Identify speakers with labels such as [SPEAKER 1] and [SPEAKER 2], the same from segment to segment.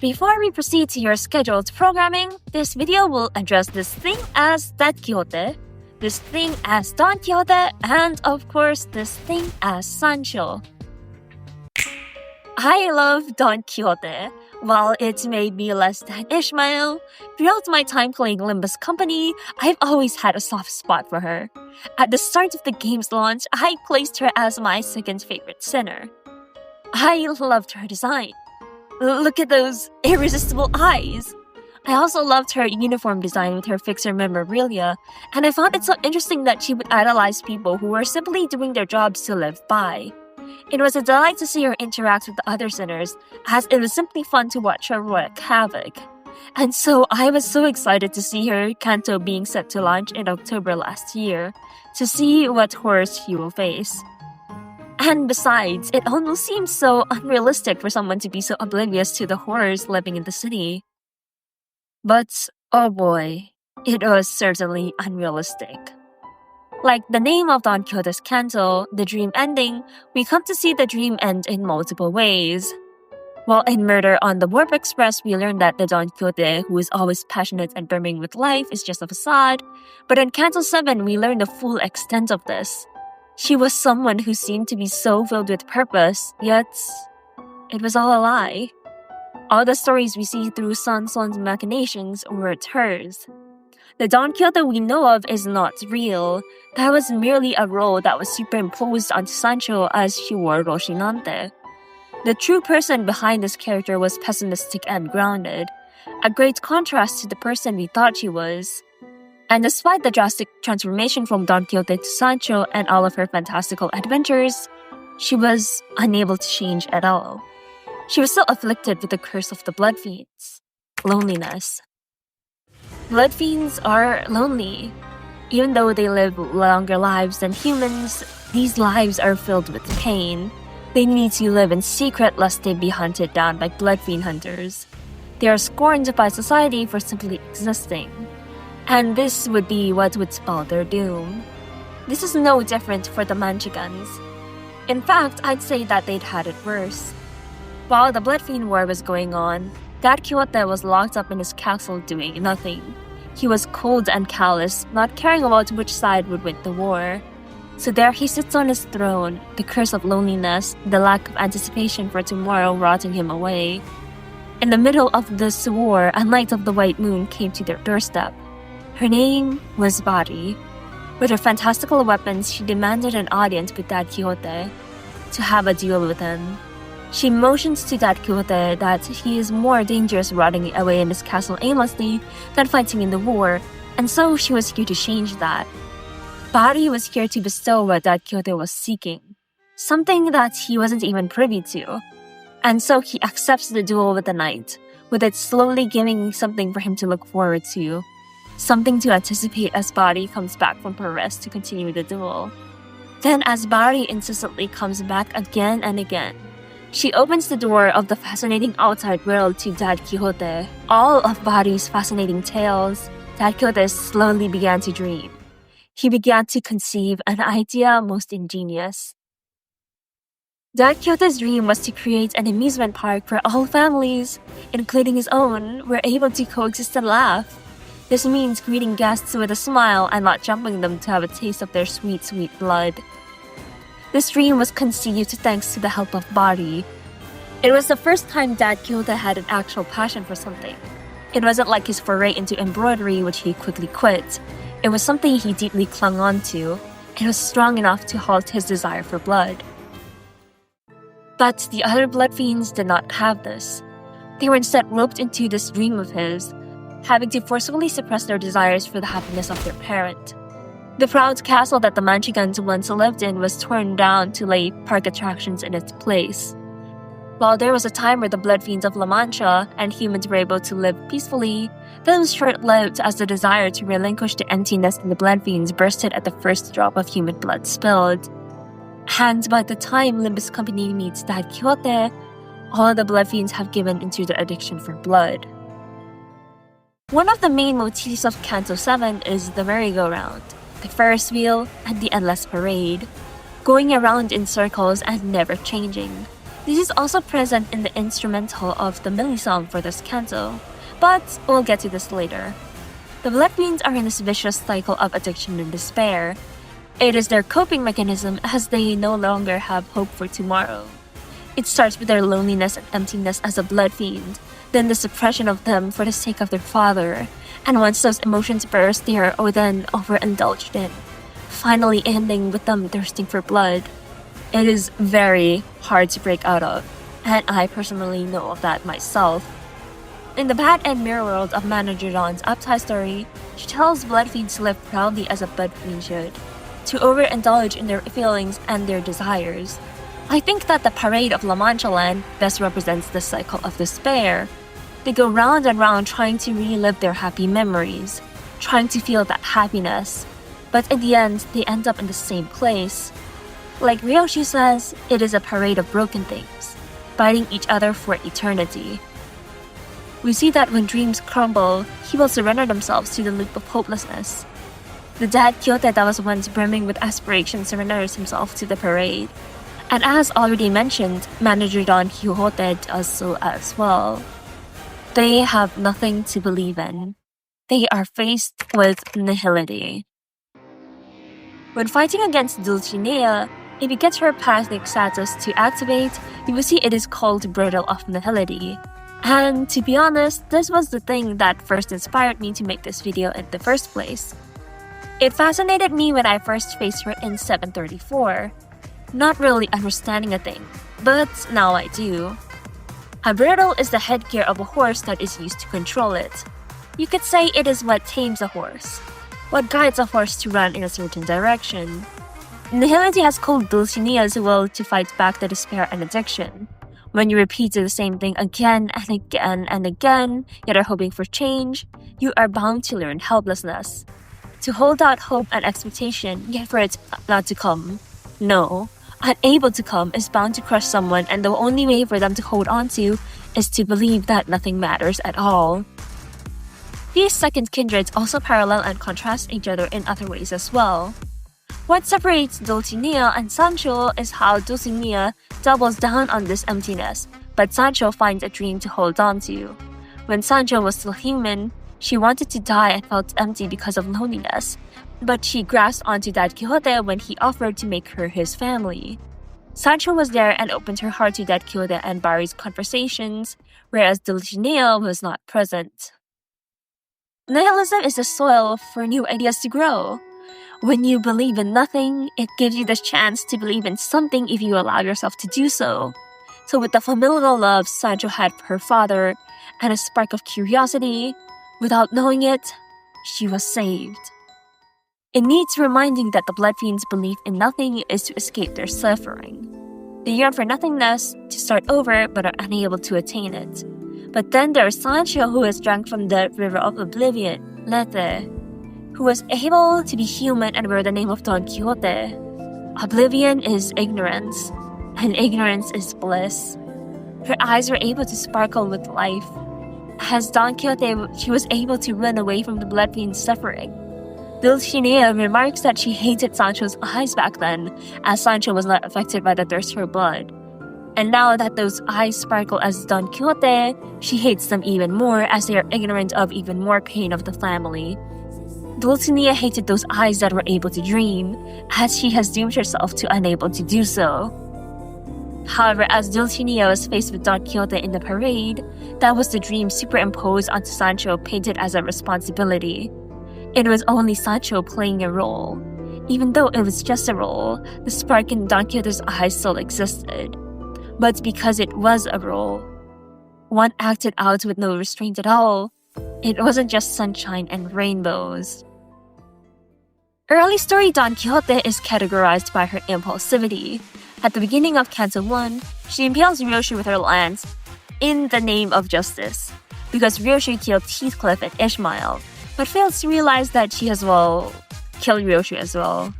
[SPEAKER 1] Before we proceed to your scheduled programming, this video will address this thing as Don Quixote, this thing as Don Quixote, and of course this thing as Sancho. I love Don Quixote. While it may be less than Ishmael, throughout my time playing Limbus Company, I've always had a soft spot for her. At the start of the game's launch, I placed her as my second favorite sinner. I loved her design. Look at those irresistible eyes! I also loved her uniform design with her fixer memorabilia, and I found it so interesting that she would idolize people who were simply doing their jobs to live by. It was a delight to see her interact with the other sinners, as it was simply fun to watch her wreak havoc. And so I was so excited to see her Canto being set to launch in October last year, to see what horrors she will face. And besides, it almost seems so unrealistic for someone to be so oblivious to the horrors living in the city. But, oh boy, it was certainly unrealistic. Like the name of Don Quixote's Canto, the dream ending, we come to see the dream end in multiple ways. While in Murder on the Warp Express, we learn that the Don Quixote, who is always passionate and brimming with life, is just a facade, but in Canto 7, we learn the full extent of this. She was someone who seemed to be so filled with purpose, yet it was all a lie. All the stories we see through Sancho's machinations were hers. The Don Quixote we know of is not real. That was merely a role that was superimposed onto Sancho as she wore Rocinante. The true person behind this character was pessimistic and grounded, a great contrast to the person we thought she was. And despite the drastic transformation from Don Quixote to Sancho and all of her fantastical adventures, she was unable to change at all. She was still afflicted with the curse of the blood fiends, loneliness. Blood fiends are lonely. Even though they live longer lives than humans, these lives are filled with pain. They need to live in secret lest they be hunted down by blood fiend hunters. They are scorned by society for simply existing. And this would be what would spell their doom. This is no different for the Manchegans. In fact, I'd say that they'd had it worse. While the Blood Fiend War was going on, Don Quixote was locked up in his castle doing nothing. He was cold and callous, not caring about which side would win the war. So there he sits on his throne, the curse of loneliness, the lack of anticipation for tomorrow rotting him away. In the middle of this war, a Knight of the White Moon came to their doorstep. Her name was Bari. With her fantastical weapons, she demanded an audience with Don Quixote to have a duel with him. She motions to Don Quixote that he is more dangerous rotting away in his castle aimlessly than fighting in the war, and so she was here to change that. Bari was here to bestow what Don Quixote was seeking, something that he wasn't even privy to. And so he accepts the duel with the knight, with it slowly giving something for him to look forward to. Something to anticipate as Bari comes back from her rest to continue the duel. Then as Bari incessantly comes back again and again, she opens the door of the fascinating outside world to Don Quixote. All of Bari's fascinating tales, Don Quixote slowly began to dream. He began to conceive an idea most ingenious. Don Quixote's dream was to create an amusement park where all families, including his own, were able to coexist and laugh. This means greeting guests with a smile and not jumping them to have a taste of their sweet, sweet blood. This dream was conceived thanks to the help of Bari. It was the first time Don Quixote had an actual passion for something. It wasn't like his foray into embroidery, which he quickly quit. It was something he deeply clung on to. It was strong enough to halt his desire for blood. But the other blood fiends did not have this. They were instead roped into this dream of his, having to forcefully suppress their desires for the happiness of their parent. The proud castle that the Manchegans once lived in was torn down to lay park attractions in its place. While there was a time where the blood fiends of La Mancha and humans were able to live peacefully, that was short-lived as the desire to relinquish the emptiness in the blood fiends bursted at the first drop of human blood spilled. And by the time Limbus Company meets Don Quixote, all the blood fiends have given into their addiction for blood. One of the main motifs of Canto 7 is the merry-go-round, the Ferris wheel, and the endless parade, going around in circles and never changing. This is also present in the instrumental of the Millie song for this canto, but we'll get to this later. The blood fiends are in this vicious cycle of addiction and despair. It is their coping mechanism as they no longer have hope for tomorrow. It starts with their loneliness and emptiness as a blood fiend, then the suppression of them for the sake of their father, and once those emotions burst, they are then overindulged in, finally ending with them thirsting for blood. It is very hard to break out of, and I personally know of that myself. In the bad and mirror world of Manager Don's upside story, she tells blood fiends to live proudly as a blood fiend should, to overindulge in their feelings and their desires. I think that the parade of La Mancha Land best represents the cycle of despair. They go round and round trying to relive their happy memories, trying to feel that happiness, but in the end, they end up in the same place. Like Ryoshi says, it is a parade of broken things, fighting each other for eternity. We see that when dreams crumble, he will surrender themselves to the loop of hopelessness. The dead Quixote that was once brimming with aspiration surrenders himself to the parade. And as already mentioned, Manager Don Quixote does so as well. They have nothing to believe in. They are faced with nihility. When fighting against Dulcinea, if you get her Pathnic status to activate, you will see it is called Bridle of Nihility. And to be honest, this was the thing that first inspired me to make this video in the first place. It fascinated me when I first faced her in 734, not really understanding a thing, but now I do. A bridle is the headgear of a horse that is used to control it. You could say it is what tames a horse, what guides a horse to run in a certain direction. Nihility has called Dulcinea's will to fight back the despair and addiction. When you repeat the same thing again and again and again, yet are hoping for change, you are bound to learn helplessness. To hold out hope and expectation, yet for it not to come. No, unable to come is bound to crush someone, and the only way for them to hold on to is to believe that nothing matters at all. These second kindreds also parallel and contrast each other in other ways as well. What separates Dulcinea and Sancho is how Dulcinea doubles down on this emptiness, but Sancho finds a dream to hold on to. When Sancho was still human, she wanted to die and felt empty because of loneliness, but she grasped onto Don Quixote when he offered to make her his family. Sancho was there and opened her heart to Don Quixote and Barry's conversations, whereas Dulcinea was not present. Nihilism is the soil for new ideas to grow. When you believe in nothing, it gives you the chance to believe in something if you allow yourself to do so. So with the familial love Sancho had for her father and a spark of curiosity, without knowing it, she was saved. It needs reminding that the blood fiends' belief in nothing is to escape their suffering. They yearn for nothingness, to start over, but are unable to attain it. But then there is Sancho, who has drunk from the river of oblivion, Lethe, who was able to be human and bear the name of Don Quixote. Oblivion is ignorance, and ignorance is bliss. Her eyes were able to sparkle with life. As Don Quixote, she was able to run away from the blood fiend's suffering. Dulcinea remarks that she hated Sancho's eyes back then, as Sancho was not affected by the thirst for blood. And now that those eyes sparkle as Don Quixote, she hates them even more as they are ignorant of even more pain of the family. Dulcinea hated those eyes that were able to dream, as she has doomed herself to unable to do so. However, as Dulcinea was faced with Don Quixote in the parade, that was the dream superimposed onto Sancho, painted as a responsibility. It was only Sancho playing a role. Even though it was just a role, the spark in Don Quixote's eyes still existed. But because it was a role, one acted out with no restraint at all, it wasn't just sunshine and rainbows. Early story Don Quixote is categorized by her impulsivity. At the beginning of Canto 1, she impales Ryoshi with her lance in the name of justice, because Ryoshi killed Heathcliff and Ishmael, but fails to realize that she as well killed Ryoshi as well.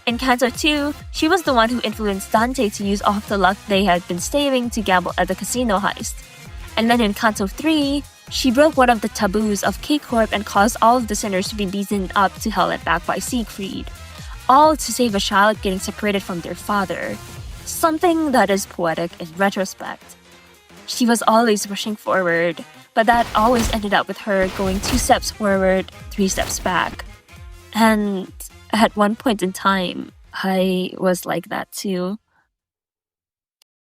[SPEAKER 1] In Canto 2, she was the one who influenced Dante to use off the luck they had been saving to gamble at the casino heist. And then in Canto 3, she broke one of the taboos of K-Corp and caused all of the sinners to be beaten up to hell and back by Siegfried, all to save a child getting separated from their father. something that is poetic in retrospect. She was always rushing forward, but that always ended up with her going 2 steps forward, 3 steps back. And at one point in time, I was like that too.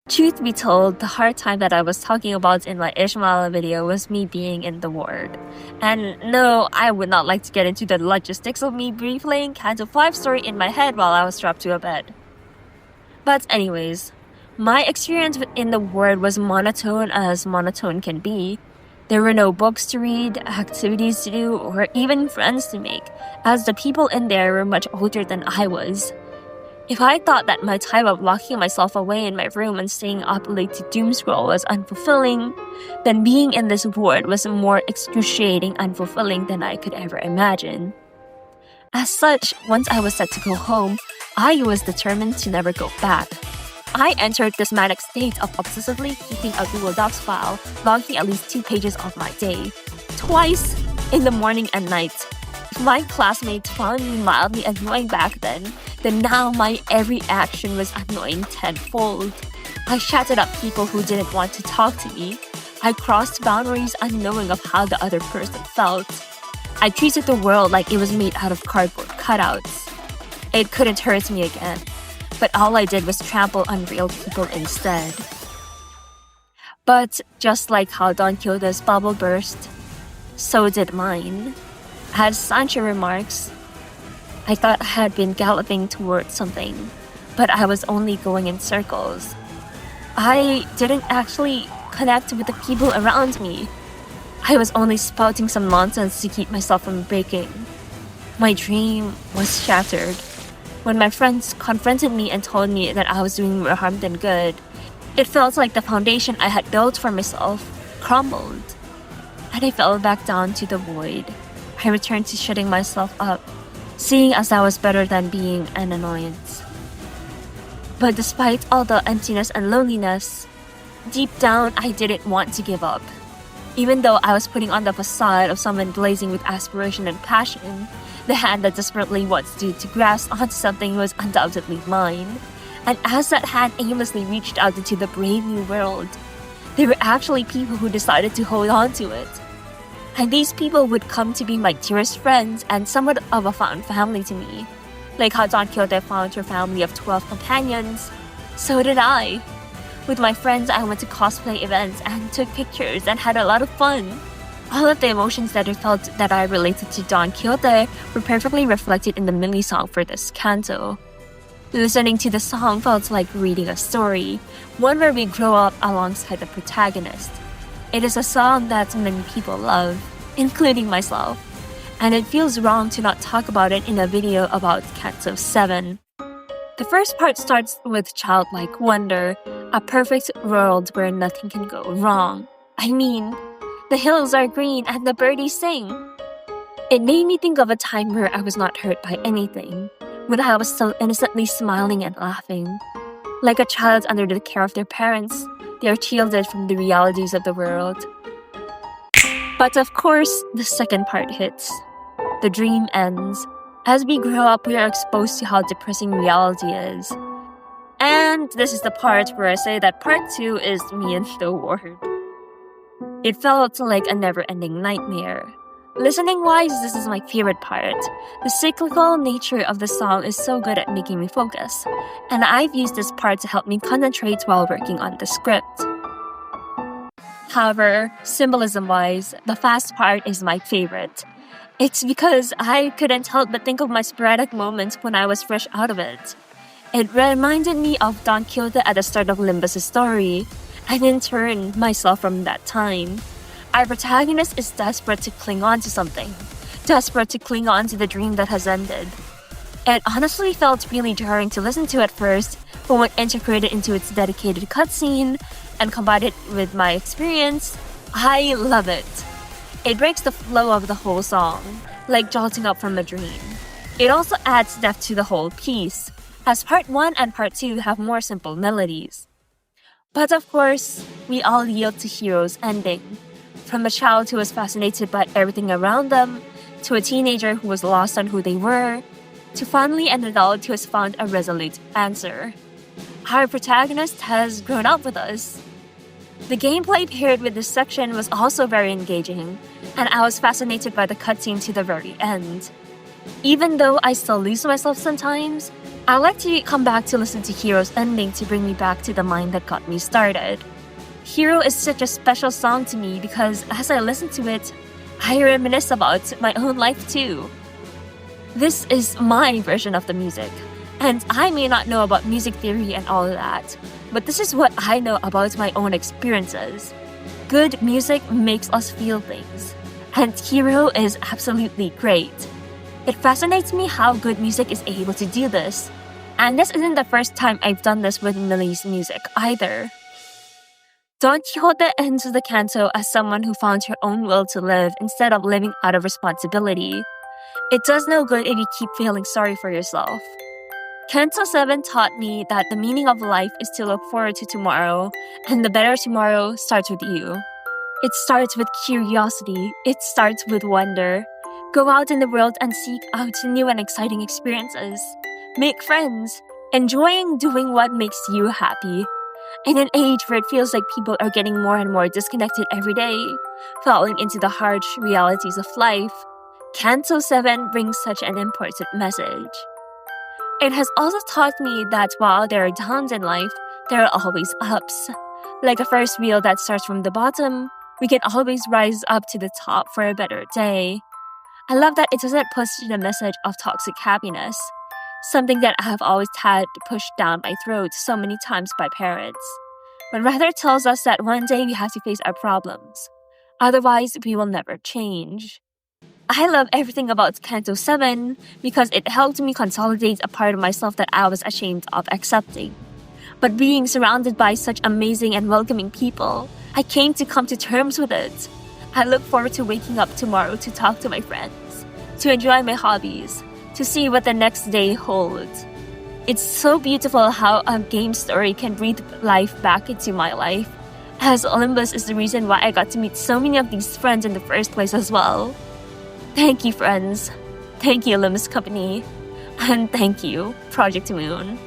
[SPEAKER 1] Truth be told, the hard time that I was talking about in my Ishmael video was me being in the ward. And no, I would not like to get into the logistics of me replaying Canto 5 story in my head while I was strapped to a bed. But anyways, my experience in the ward was monotone as monotone can be. There were no books to read, activities to do, or even friends to make, as the people in there were much older than I was. If I thought that my time of locking myself away in my room and staying up late to doomscroll was unfulfilling, then being in this ward was more excruciating unfulfilling than I could ever imagine. As such, once I was set to go home, I was determined to never go back. I entered this manic state of obsessively keeping a Google Docs file, logging at least 2 pages of my day. Twice, in the morning and night. If my classmates found me mildly annoying back then now my every action was annoying tenfold. I chatted up people who didn't want to talk to me. I crossed boundaries unknowing of how the other person felt. I treated the world like it was made out of cardboard cutouts. It couldn't hurt me again, but all I did was trample on real people instead. But just like how Don Quixote's bubble burst, so did mine. As Sancho remarks, I thought I had been galloping towards something, but I was only going in circles. I didn't actually connect with the people around me. I was only spouting some nonsense to keep myself from breaking. My dream was shattered. When my friends confronted me and told me that I was doing more harm than good, it felt like the foundation I had built for myself crumbled, and I fell back down to the void. I returned to shutting myself up, seeing as I was better than being an annoyance. But despite all the emptiness and loneliness, deep down I didn't want to give up. Even though I was putting on the facade of someone blazing with aspiration and passion, the hand that desperately wanted to grasp onto something was undoubtedly mine. And as that hand aimlessly reached out into the brave new world, there were actually people who decided to hold on to it. And these people would come to be my dearest friends and somewhat of a found family to me. Like how Don Quixote found her family of 12 companions, so did I. With my friends, I went to cosplay events and took pictures and had a lot of fun. All of the emotions that I felt that I related to Don Quixote were perfectly reflected in the mini song for this canto. Listening to the song felt like reading a story, one where we grow up alongside the protagonist. It is a song that many people love, including myself, and it feels wrong to not talk about it in a video about Canto 7. The first part starts with childlike wonder, a perfect world where nothing can go wrong. I mean, the hills are green and the birdies sing. It made me think of a time where I was not hurt by anything, when I was still innocently smiling and laughing. Like a child under the care of their parents, they are shielded from the realities of the world. But of course, the second part hits. The dream ends. As we grow up, we are exposed to how depressing reality is. And this is the part where I say that part 2 is me in the ward. It felt like a never-ending nightmare. Listening-wise, this is my favorite part. The cyclical nature of the song is so good at making me focus, and I've used this part to help me concentrate while working on the script. However, symbolism-wise, the fast part is my favorite. It's because I couldn't help but think of my sporadic moments when I was fresh out of it. It reminded me of Don Quixote at the start of Limbus' story, and in turn, myself from that time. Our protagonist is desperate to cling on to something, desperate to cling on to the dream that has ended. It honestly felt really jarring to listen to at first, but when integrated into its dedicated cutscene and combined it with my experience, I love it. It breaks the flow of the whole song, like jolting up from a dream. It also adds depth to the whole piece, as part 1 and part 2 have more simple melodies. But of course, we all yield to hero's ending. From a child who was fascinated by everything around them, to a teenager who was lost on who they were, to finally an adult who has found a resolute answer. Our protagonist has grown up with us. The gameplay paired with this section was also very engaging, and I was fascinated by the cutscene to the very end. Even though I still lose myself sometimes, I like to come back to listen to Hero's ending to bring me back to the mind that got me started. Hero is such a special song to me because as I listen to it, I reminisce about my own life too. This is my version of the music, and I may not know about music theory and all that, but this is what I know about my own experiences. Good music makes us feel things, and Hero is absolutely great. It fascinates me how good music is able to do this, and this isn't the first time I've done this with Millie's music either. Don Quixote ends the canto as someone who found her own will to live instead of living out of responsibility. It does no good if you keep feeling sorry for yourself. Canto 7 taught me that the meaning of life is to look forward to tomorrow, and the better tomorrow starts with you. It starts with curiosity. It starts with wonder. Go out in the world and seek out new and exciting experiences. Make friends, enjoying doing what makes you happy. In an age where it feels like people are getting more and more disconnected every day, falling into the harsh realities of life, Canto 7 brings such an important message. It has also taught me that while there are downs in life, there are always ups. Like a first wheel that starts from the bottom, we can always rise up to the top for a better day. I love that it doesn't push the message of toxic happiness, something that I have always had pushed down my throat so many times by parents, but rather tells us that one day we have to face our problems. Otherwise, we will never change. I love everything about Canto 7 because it helped me consolidate a part of myself that I was ashamed of accepting. But being surrounded by such amazing and welcoming people, I came to come to terms with it. I look forward to waking up tomorrow to talk to my friends, to enjoy my hobbies, to see what the next day holds. It's so beautiful how a game story can breathe life back into my life, as Limbus is the reason why I got to meet so many of these friends in the first place as well. Thank you, friends. Thank you, Limbus Company. And thank you, Project Moon.